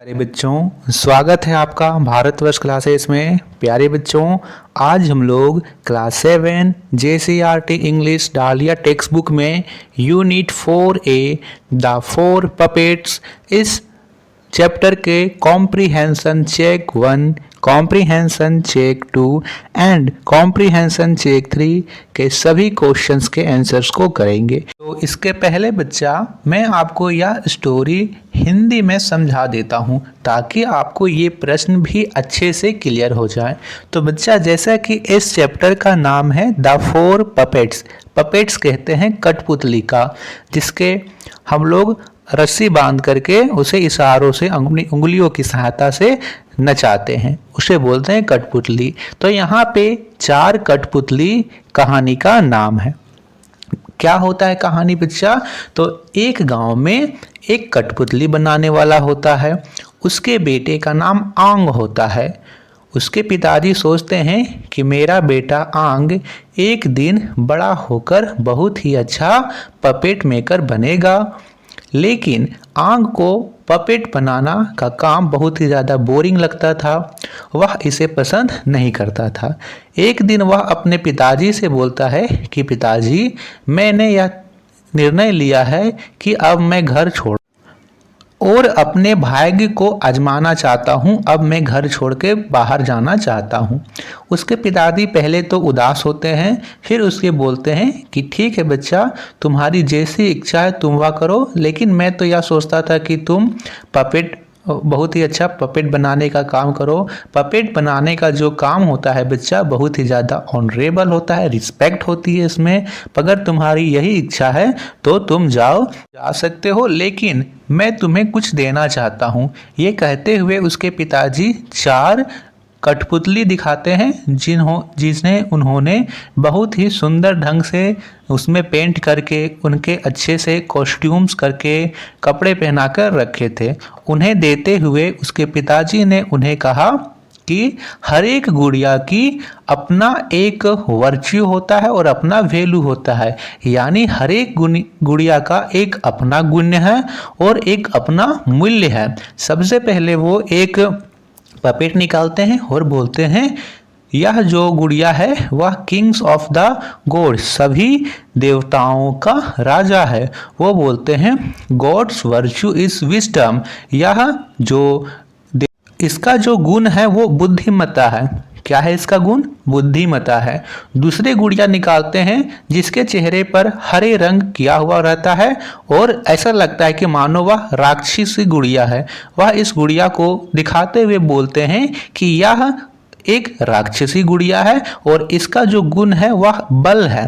प्यारे बच्चों, स्वागत है आपका भारतवर्ष क्लासेस में। प्यारे बच्चों, आज हम लोग class 7 JCRT English Dalia text book में यूनिट 4A द 4 पपेट्स इस चैप्टर के comprehension check 1, comprehension check 2 and comprehension check 3 के सभी क्वेश्चंस के आंसर्स को करेंगे। तो इसके पहले बच्चा मैं आपको यह स्टोरी हिंदी में समझा देता हूँ ताकि आपको ये प्रश्न भी अच्छे से क्लियर हो जाए। तो बच्चा, जैसा कि इस चैप्टर का नाम है द 4 पपेट्स। पपेट्स कहते हैं कठपुतली का, जिसके हम लोग रस्सी बांध करके उसे इशारों से उंगलियों की सहायता से नचाते हैं, उसे बोलते हैं कठपुतली। तो यहाँ पे 4 कठपुतली कहानी का नाम है। क्या होता है कहानी बच्चा? तो एक गांव में एक कठपुतली बनाने वाला होता है। उसके बेटे का नाम आंग होता है। उसके पिताजी सोचते हैं कि मेरा बेटा आंग एक दिन बड़ा होकर बहुत ही अच्छा पपेट मेकर बनेगा। लेकिन आंग को पपेट बनाना का काम बहुत ही ज़्यादा बोरिंग लगता था। वह इसे पसंद नहीं करता था। एक दिन वह अपने पिताजी से बोलता है कि पिताजी, मैंने यह निर्णय लिया है कि अब मैं घर छोड़ और अपने भाग्य को आजमाना चाहता हूँ। अब मैं घर छोड़ के बाहर जाना चाहता हूँ। उसके पिताजी पहले तो उदास होते हैं, फिर उसके बोलते हैं कि ठीक है बच्चा, तुम्हारी जैसी इच्छा है तुम वह करो, लेकिन मैं तो यह सोचता था कि तुम पपेट बहुत ही अच्छा पपेट बनाने का काम करो। पपेट बनाने का जो काम होता है बच्चा, बहुत ही ज़्यादा ऑनरेबल होता है, रिस्पेक्ट होती है इसमें। अगर तुम्हारी यही इच्छा है तो तुम जा सकते हो, लेकिन मैं तुम्हें कुछ देना चाहता हूँ। ये कहते हुए उसके पिताजी 4 कठपुतली दिखाते हैं जिन्हें उन्होंने बहुत ही सुंदर ढंग से उसमें पेंट करके, उनके अच्छे से कॉस्ट्यूम्स करके, कपड़े पहनाकर रखे थे। उन्हें देते हुए उसके पिताजी ने उन्हें कहा कि हर एक गुड़िया की अपना एक वर्च्यू होता है और अपना वैल्यू होता है। यानी हर एक गुड़िया का एक अपना गुण है और एक अपना मूल्य है। सबसे पहले वो एक पपेट निकालते हैं और बोलते हैं, यह जो गुड़िया है वह किंग्स ऑफ द गॉड्स, सभी देवताओं का राजा है। वो बोलते हैं गॉड्स वर्च्यू इज विजडम, यह जो इसका जो गुण है वो बुद्धिमत्ता है। क्या है इसका गुण? बुद्धिमत्ता है। दूसरे गुड़िया निकालते हैं जिसके चेहरे पर हरे रंग किया हुआ रहता है और ऐसा लगता है कि मानो वह राक्षसी गुड़िया है। वह इस गुड़िया को दिखाते हुए बोलते हैं कि यह एक राक्षसी गुड़िया है और इसका जो गुण है वह बल है।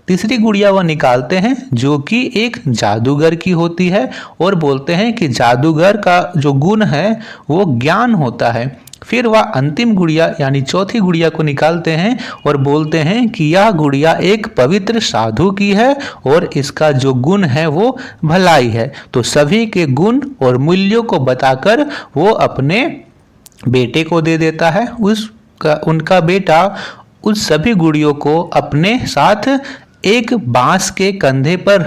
तीसरी गुड़िया वह निकालते हैं जो कि एक जादूगर की होती है और बोलते हैं कि जादूगर का जो गुण है वो ज्ञान होता है। फिर वह अंतिम गुड़िया यानी चौथी गुड़िया को निकालते हैं और बोलते हैं कि यह गुड़िया एक पवित्र साधु की है और इसका जो गुण है वो भलाई है। तो सभी के गुण और मूल्यों को बताकर वो अपने बेटे को दे देता है। उनका बेटा उस सभी गुड़ियों को अपने साथ एक बांस के कंधे पर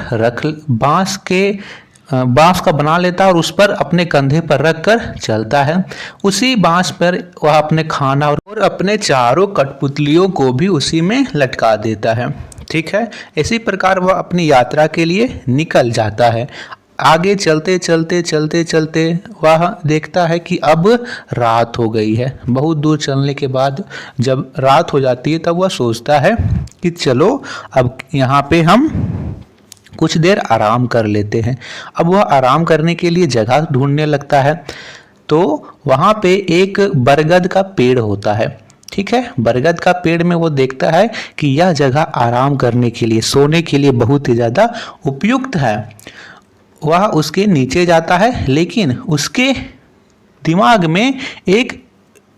बांस का बना लेता है और उस पर अपने कंधे पर रखकर चलता है। उसी बांस पर वह अपने खाना और अपने चारों कठपुतलियों को भी उसी में लटका देता है। ठीक है, इसी प्रकार वह अपनी यात्रा के लिए निकल जाता है। आगे चलते चलते वह देखता है कि अब रात हो गई है। बहुत दूर चलने के बाद जब रात हो जाती है तब वह सोचता है कि चलो अब यहाँ पे हम कुछ देर आराम कर लेते हैं। अब वह आराम करने के लिए जगह ढूंढने लगता है। तो वहाँ पे एक बरगद का पेड़ होता है। ठीक है, बरगद का पेड़ में वो देखता है कि यह जगह आराम करने के लिए, सोने के लिए बहुत ही ज़्यादा उपयुक्त है। वह उसके नीचे जाता है, लेकिन उसके दिमाग में एक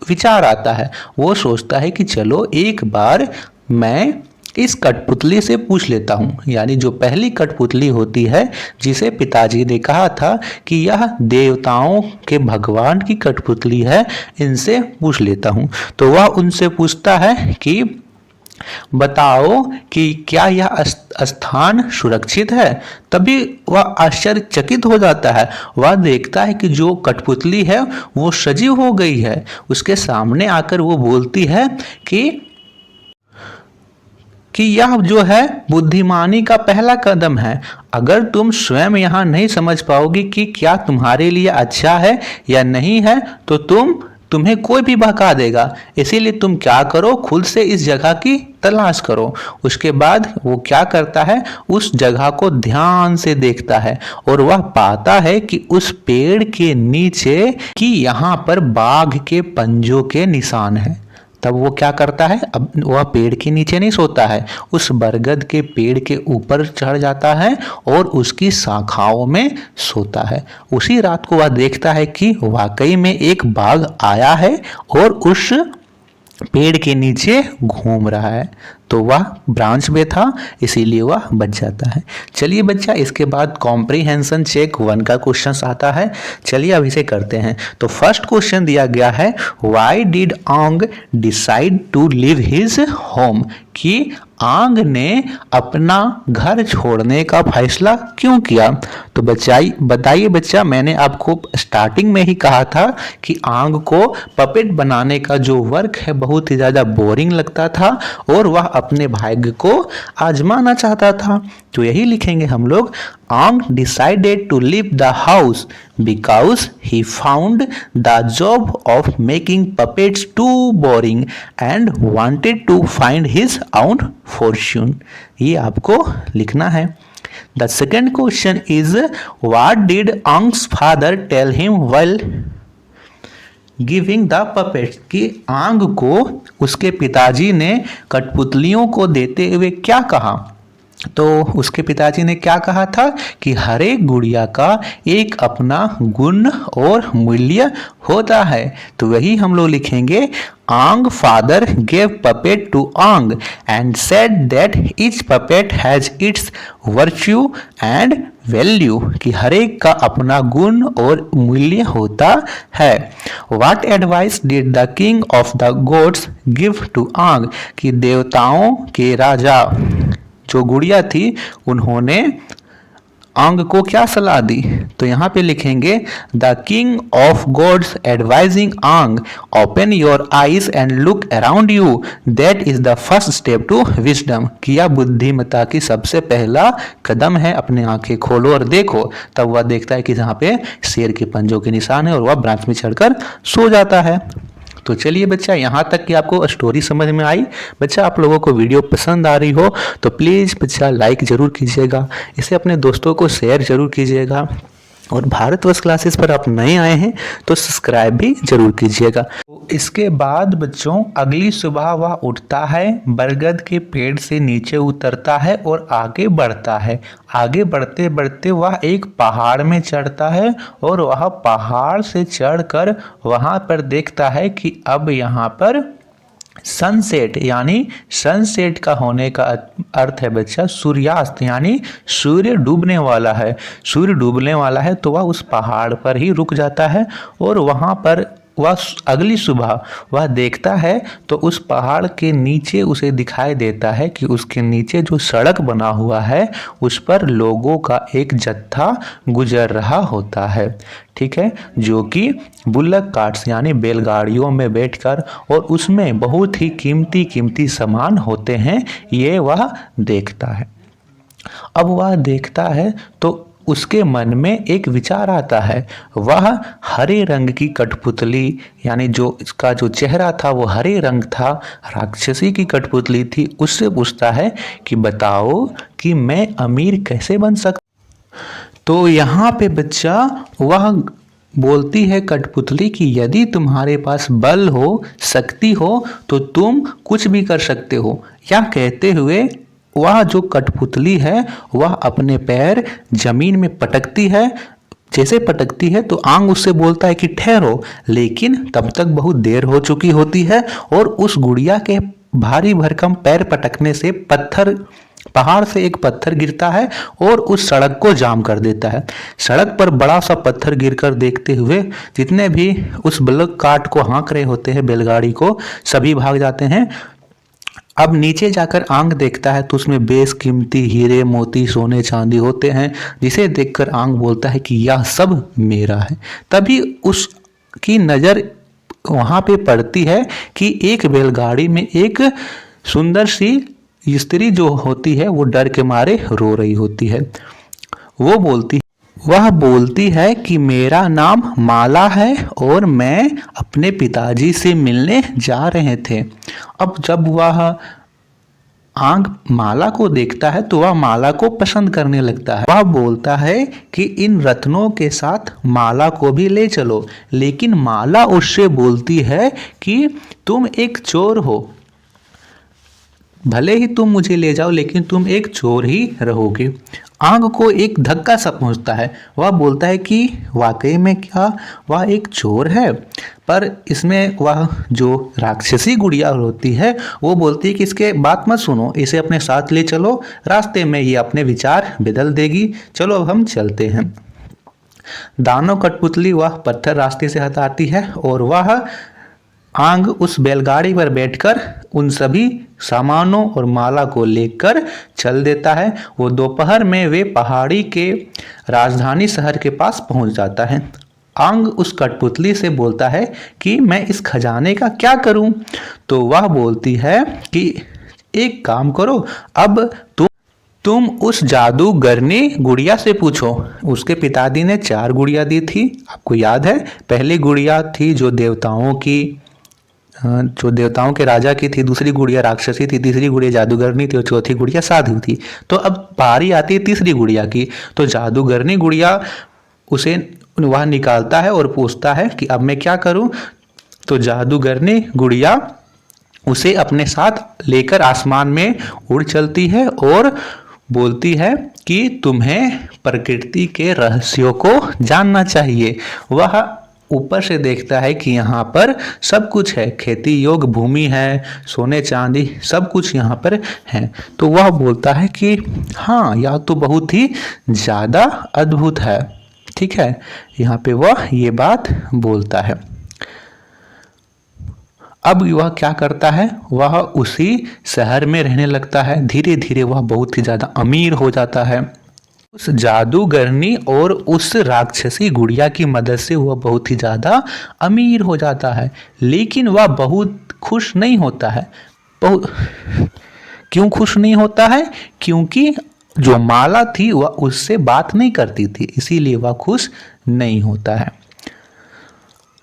विचार आता है। वो सोचता है कि चलो एक बार मैं इस कठपुतली से पूछ लेता हूँ, यानी जो पहली कठपुतली होती है जिसे पिताजी ने कहा था कि यह देवताओं के भगवान की कठपुतली है, इनसे पूछ लेता हूँ। तो वह उनसे पूछता है कि बताओ कि क्या यह स्थान सुरक्षित है। तभी वह आश्चर्यचकित हो जाता है। वह देखता है कि जो कठपुतली है वो सजीव हो गई है। उसके सामने आकर वो बोलती है कि यह जो है बुद्धिमानी का पहला कदम है। अगर तुम स्वयं यहाँ नहीं समझ पाओगी कि क्या तुम्हारे लिए अच्छा है या नहीं है तो तुम्हें कोई भी बहका देगा। इसीलिए तुम क्या करो, खुद से इस जगह की तलाश करो। उसके बाद वो क्या करता है, उस जगह को ध्यान से देखता है और वह पाता है कि उस पेड़ के नीचे कि यहाँ पर बाघ के पंजों के निशान हैं। तब वो क्या करता है, अब वह पेड़ के नीचे नहीं सोता है, उस बरगद के पेड़ के ऊपर चढ़ जाता है और उसकी शाखाओं में सोता है। उसी रात को वह देखता है कि वाकई में एक बाघ आया है और उस पेड़ के नीचे घूम रहा है। तो वह ब्रांच में था, इसीलिए वह बच जाता है। चलिए बच्चा, इसके बाद कॉम्प्रीहेंशन चेक 1 का क्वेश्चन आता है। चलिए अब इसे करते हैं। तो फर्स्ट क्वेश्चन दिया गया है, why did Aung decide to leave his home, कि आंग ने अपना घर छोड़ने का फैसला क्यों किया। तो बताइए बच्चा, मैंने आपको स्टार्टिंग में ही कहा था कि आंग को पपेट बनाने का जो वर्क है बहुत ही ज़्यादा बोरिंग लगता था और वह अपने भाग्य को आजमाना चाहता था। तो यही लिखेंगे हम लोग, Ang decided to leave the house because he found the job of making puppets too boring and wanted to find his own fortune. ये आपको लिखना है। The second question is, what did Ang's father tell him while giving the puppets, कि Ang को उसके पिताजी ने कठपुतलियों को देते हुए क्या कहा। तो उसके पिताजी ने क्या कहा था कि हर एक गुड़िया का एक अपना गुण और मूल्य होता है। तो वही हम लोग लिखेंगे, आंग फादर गेव पपेट टू आंग and said that each puppet has its virtue and value, कि हर एक का अपना गुण और मूल्य होता है। What advice did the king of the gods give to Aung, कि देवताओं के राजा जो गुड़िया थी उन्होंने आंग को क्या सलाह दी। तो यहाँ पे लिखेंगे, the king of gods advising Ang, open your eyes and look around you, that is the first step to wisdom, कि यह बुद्धिमत्ता की सबसे पहला कदम है, अपने आंखें खोलो और देखो। तब वह देखता है कि जहाँ पे शेर के पंजों के निशान है और वह ब्रांच में चढ़कर सो जाता है। तो चलिए बच्चा, यहाँ तक कि आपको स्टोरी समझ में आई। बच्चा, आप लोगों को वीडियो पसंद आ रही हो तो प्लीज़ बच्चा लाइक ज़रूर कीजिएगा, इसे अपने दोस्तों को शेयर ज़रूर कीजिएगा और भारतवर्ष क्लासेस पर आप नए आए हैं तो सब्सक्राइब भी जरूर कीजिएगा। तो इसके बाद बच्चों, अगली सुबह वह उठता है, बरगद के पेड़ से नीचे उतरता है और आगे बढ़ता है। आगे बढ़ते बढ़ते वह एक पहाड़ में चढ़ता है और वह पहाड़ से चढ़कर वहाँ पर देखता है कि अब यहाँ पर सनसेट, यानी सनसेट का होने का अर्थ है बच्चा सूर्यास्त, यानी सूर्य डूबने वाला है। सूर्य डूबने वाला है तो वह उस पहाड़ पर ही रुक जाता है और वहाँ पर वह अगली सुबह वह देखता है तो उस पहाड़ के नीचे उसे दिखाई देता है कि उसके नीचे जो सड़क बना हुआ है उस पर लोगों का एक जत्था गुजर रहा होता है। ठीक है, जो कि बुल्लक कार्ट्स यानी बैलगाड़ियों में बैठकर, और उसमें बहुत ही कीमती कीमती सामान होते हैं, ये वह देखता है। अब वह देखता है तो उसके मन में एक विचार आता है। वह हरे रंग की कठपुतली, यानी जो इसका जो चेहरा था वो हरे रंग था, राक्षसी की कठपुतली थी, उससे पूछता है कि बताओ कि मैं अमीर कैसे बन सकता। तो यहाँ पे बच्चा वह बोलती है कठपुतली कि यदि तुम्हारे पास बल हो, शक्ति हो तो तुम कुछ भी कर सकते हो। यह कहते हुए वह जो कठपुतली है वह अपने पैर जमीन में पटकती है। जैसे पटकती है तो आंग उससे बोलता है कि ठहरो, लेकिन तब तक बहुत देर हो चुकी होती है और उस गुड़िया के भारी भरकम पैर पटकने से पहाड़ से एक पत्थर गिरता है और उस सड़क को जाम कर देता है। सड़क पर बड़ा सा पत्थर गिरकर देखते हुए जितने भी उस बुल्लक कार्ट को हाँक रहे होते हैं, बैलगाड़ी को, सभी भाग जाते हैं। अब नीचे जाकर आंग देखता है तो उसमें बेशकीमती हीरे मोती सोने चांदी होते हैं, जिसे देखकर आंग बोलता है कि यह सब मेरा है। तभी उसकी नज़र वहाँ पे पड़ती है कि एक बैलगाड़ी में एक सुंदर सी स्त्री जो होती है वो डर के मारे रो रही होती है। वह बोलती है कि मेरा नाम माला है और मैं अपने पिताजी से मिलने जा रहे थे। अब जब वह आंग माला को देखता है तो वह माला को पसंद करने लगता है। वह बोलता है कि इन रत्नों के साथ माला को भी ले चलो, लेकिन माला उससे बोलती है कि तुम एक चोर हो, भले ही तुम मुझे ले जाओ लेकिन तुम एक चोर ही रहोगे। आंग को एक धक्का सा पहुंचता है। वह बोलता है कि वाकई में क्या वह एक चोर है, पर इसमें वह जो राक्षसी गुड़िया होती है वो बोलती है कि इसके बात मत सुनो, इसे अपने साथ ले चलो, रास्ते में ये अपने विचार बदल देगी, चलो अब हम चलते हैं। दानव कठपुतली वह पत्थर रास्ते से हटाती है और वह आंग उस बैलगाड़ी पर बैठकर उन सभी सामानों और माला को लेकर चल देता है। वो दोपहर में वे पहाड़ी के राजधानी शहर के पास पहुंच जाता है। आंग उस कठपुतली से बोलता है कि मैं इस खजाने का क्या करूं? तो वह बोलती है कि एक काम करो, अब तुम उस जादूगरनी गुड़िया से पूछो। उसके पिताजी ने 4 गुड़िया दी थी, आपको याद है। पहली गुड़िया थी जो देवताओं के राजा की थी, दूसरी गुड़िया राक्षसी थी, तीसरी गुड़िया जादूगरनी थी और चौथी गुड़िया साधु थी। तो अब बारी आती है तीसरी गुड़िया की। तो जादूगरनी गुड़िया उसे वह निकालता है और पूछता है कि अब मैं क्या करूं? तो जादूगरनी गुड़िया उसे अपने साथ लेकर आसमान में उड़ चलती है और बोलती है कि तुम्हें प्रकृति के रहस्यों को जानना चाहिए। वह ऊपर से देखता है कि यहाँ पर सब कुछ है, खेती योग्य भूमि है, सोने चांदी सब कुछ यहाँ पर है। तो वह बोलता है कि हाँ, यह तो बहुत ही ज़्यादा अद्भुत है। ठीक है, यहाँ पे वह ये बात बोलता है। अब वह क्या करता है, वह उसी शहर में रहने लगता है। धीरे धीरे वह बहुत ही ज़्यादा अमीर हो जाता है। उस जादूगरनी और उस राक्षसी गुड़िया की मदद से वह बहुत ही ज़्यादा अमीर हो जाता है, लेकिन वह बहुत खुश नहीं होता है। क्यों खुश नहीं होता है? क्योंकि जो माला थी वह उससे बात नहीं करती थी, इसीलिए वह खुश नहीं होता है।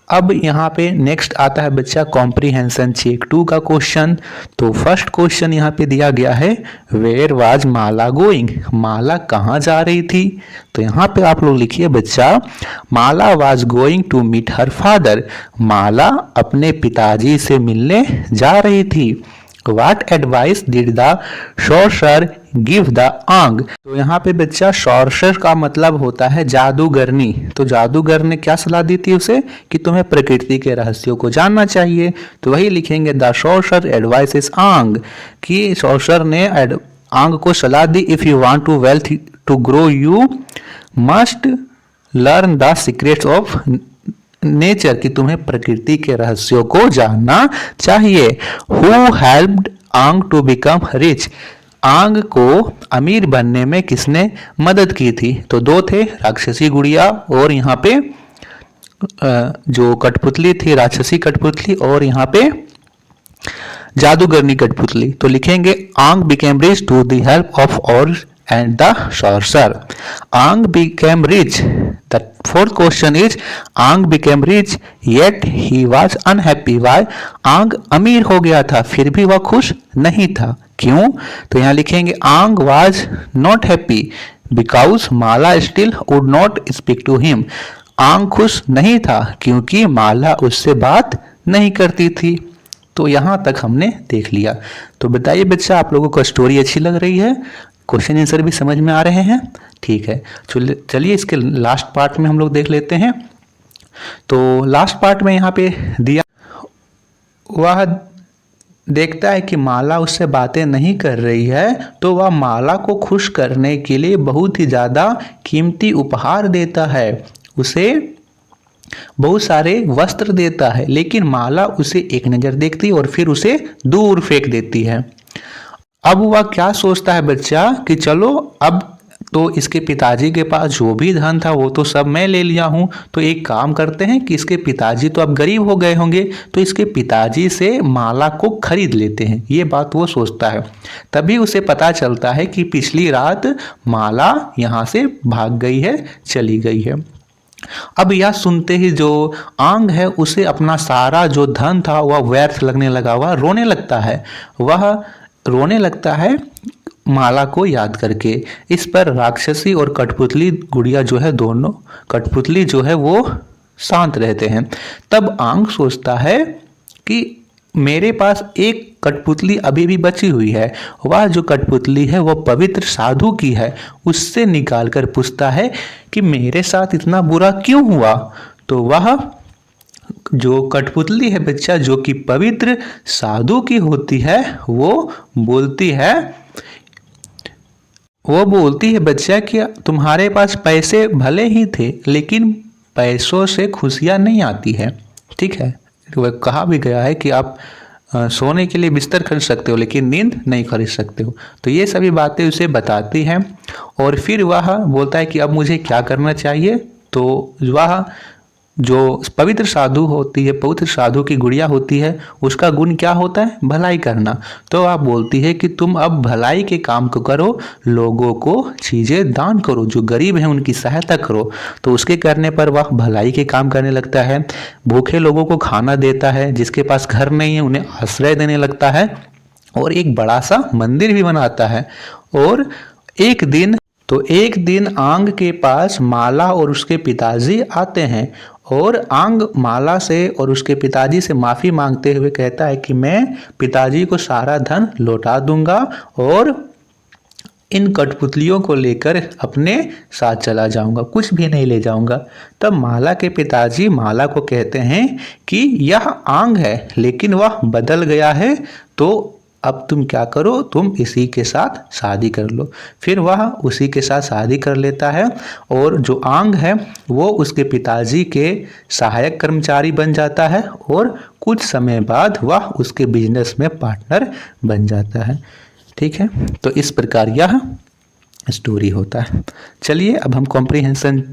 अब यहाँ पे नेक्स्ट आता है बच्चा कॉम्प्रीहेंशन चेक 2 का क्वेश्चन। तो फर्स्ट क्वेश्चन यहाँ पे दिया गया है, वेयर वाज माला गोइंग? माला कहाँ जा रही थी? तो यहाँ पे आप लोग लिखिए बच्चा, Mala was going to meet her father. Mala अपने पिताजी से मिलने जा रही थी। What advice did the sorcerer give the आंग? तो यहाँ पे बच्चा sorcerer का मतलब होता है जादूगरनी। तो जादूगर ने क्या सलाह दी थी उसे कि तुम्हें प्रकृति के रहस्यों को जानना चाहिए। तो वही लिखेंगे द sorcerer advises आंग, कि sorcerer ने आंग को सलाह दी, if you want to wealth to grow you must learn the secrets of nature, की तुम्हें प्रकृति के रहस्यों को जानना चाहिए। हु हेल्प्ड आंग टू बिकम रिच? आंग को अमीर बनने में किसने मदद की थी? तो 2 थे, राक्षसी गुड़िया और यहाँ पे जो कठपुतली थी राक्षसी कठपुतली, और यहाँ पे जादूगरनी कठपुतली। तो लिखेंगे Aung became rich to the help of और and the sorcerer. Ang became rich. The fourth question is, Ang became rich yet he was unhappy. Why? Ang अमीर हो गया था फिर भी वह खुश नहीं था। क्यों? तो यहाँ लिखेंगे Ang was not happy because Mala still would not speak to him. Ang खुश नहीं था क्योंकि माला उससे बात नहीं करती थी। तो यहाँ तक हमने देख लिया। तो बताइए बच्चा, आप लोगों को स्टोरी अच्छी लग रही है? क्वेश्चन आंसर भी समझ में आ रहे हैं? ठीक है, चलिए इसके लास्ट पार्ट में हम लोग देख लेते हैं। तो लास्ट पार्ट में यहाँ पे दिया, वह देखता है कि माला उससे बातें नहीं कर रही है, तो वह माला को खुश करने के लिए बहुत ही ज़्यादा कीमती उपहार देता है, उसे बहुत सारे वस्त्र देता है, लेकिन माला उसे एक नज़र देखती है और फिर उसे दूर फेंक देती है। अब वह क्या सोचता है बच्चा कि चलो अब तो इसके पिताजी के पास जो भी धन था वो तो सब मैं ले लिया हूँ, तो एक काम करते हैं कि इसके पिताजी तो अब गरीब हो गए होंगे, तो इसके पिताजी से माला को खरीद लेते हैं। ये बात वो सोचता है। तभी उसे पता चलता है कि पिछली रात माला यहाँ से भाग गई है, चली गई है। अब यह सुनते ही जो आंग है उसे अपना सारा जो धन था वह व्यर्थ लगने लगा, वह रोने लगता है। वह रोने लगता है माला को याद करके। इस पर राक्षसी और कठपुतली गुड़िया जो है, दोनों कठपुतली जो है वो शांत रहते हैं। तब आंग सोचता है कि मेरे पास एक कठपुतली अभी भी बची हुई है, वह जो कठपुतली है वह पवित्र साधु की है। उससे निकाल कर पूछता है कि मेरे साथ इतना बुरा क्यों हुआ। तो वह जो कठपुतली है बच्चा, जो कि पवित्र साधु की होती है, वो बोलती है बच्चा कि तुम्हारे पास पैसे भले ही थे लेकिन पैसों से खुशियाँ नहीं आती है। ठीक है, वह कहा भी गया है कि आप सोने के लिए बिस्तर खरीद सकते हो लेकिन नींद नहीं खरीद सकते हो। तो ये सभी बातें उसे बताती हैं और फिर वह बोलता है कि अब मुझे क्या करना चाहिए। तो वह जो पवित्र साधु होती है, पवित्र साधु की गुड़िया होती है, उसका गुण क्या होता है? भलाई करना। तो आप बोलती है कि तुम अब भलाई के काम को करो, लोगों को चीज़ें दान करो, जो गरीब हैं उनकी सहायता करो। तो उसके करने पर वह भलाई के काम करने लगता है, भूखे लोगों को खाना देता है, जिसके पास घर नहीं है उन्हें आश्रय देने लगता है और एक बड़ा सा मंदिर भी बनाता है। और एक दिन आंग के पास माला और उसके पिताजी आते हैं और आंग माला से और उसके पिताजी से माफ़ी मांगते हुए कहता है कि मैं पिताजी को सारा धन लौटा दूंगा और इन कठपुतलियों को लेकर अपने साथ चला जाऊंगा, कुछ भी नहीं ले जाऊंगा। तब माला के पिताजी माला को कहते हैं कि यह आंग है लेकिन वह बदल गया है, तो अब तुम क्या करो, तुम इसी के साथ शादी कर लो। फिर वह उसी के साथ शादी कर लेता है और जो आंग है वो उसके पिताजी के सहायक कर्मचारी बन जाता है और कुछ समय बाद वह उसके बिजनेस में पार्टनर बन जाता है। ठीक है, तो इस प्रकार यह स्टोरी होता है। चलिए अब हम कॉम्प्रिहेंशन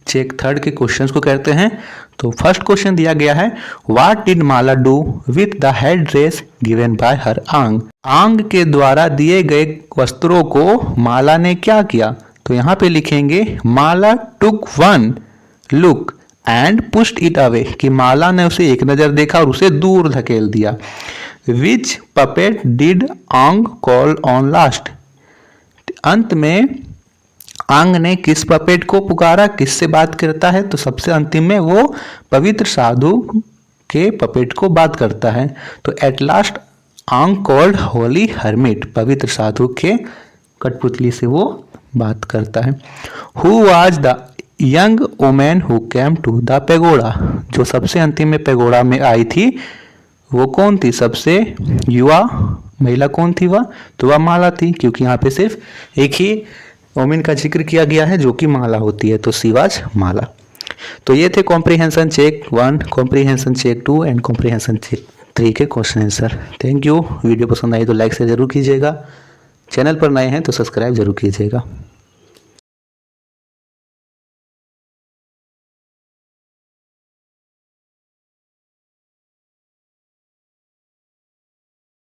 चेक थर्ड के क्वेश्चंस को करते हैं। तो फर्स्ट क्वेश्चन दिया गया है, what did Mala do with the head dress given by हर आंग। आंग के द्वारा दिए गए वस्त्रों को माला ने क्या किया। तो यहाँ पे लिखेंगे Mala took one look and pushed it away, कि माला ने उसे एक नज़र देखा और उसे दूर धकेल दिया। विच पपेट डिड आंग कॉल ऑन लास्ट। अंत में आंग ने किस पपेट को पुकारा, किससे बात करता है। तो सबसे अंतिम में वो पवित्र साधु के पपेट को बात करता है। तो at last Aung called holy hermit, पवित्र साधु के कठपुतली से वो बात करता है। Who was the young women who came to the pagoda. जो सबसे अंतिम में पेगोडा में आई थी वो कौन थी, सबसे युवा महिला कौन थी वह। तो वह माला थी, क्योंकि यहाँ पे सिर्फ एक ही वोमेन का जिक्र किया गया है जो कि माला होती है, तो शी वाज माला। तो ये थे comprehension check 1, comprehension check 2 and comprehension check 3 के question answer. Thank you. Video पसंद आई तो लाइक से जरूर कीजिएगा, चैनल पर नए हैं तो सब्सक्राइब जरूर कीजिएगा।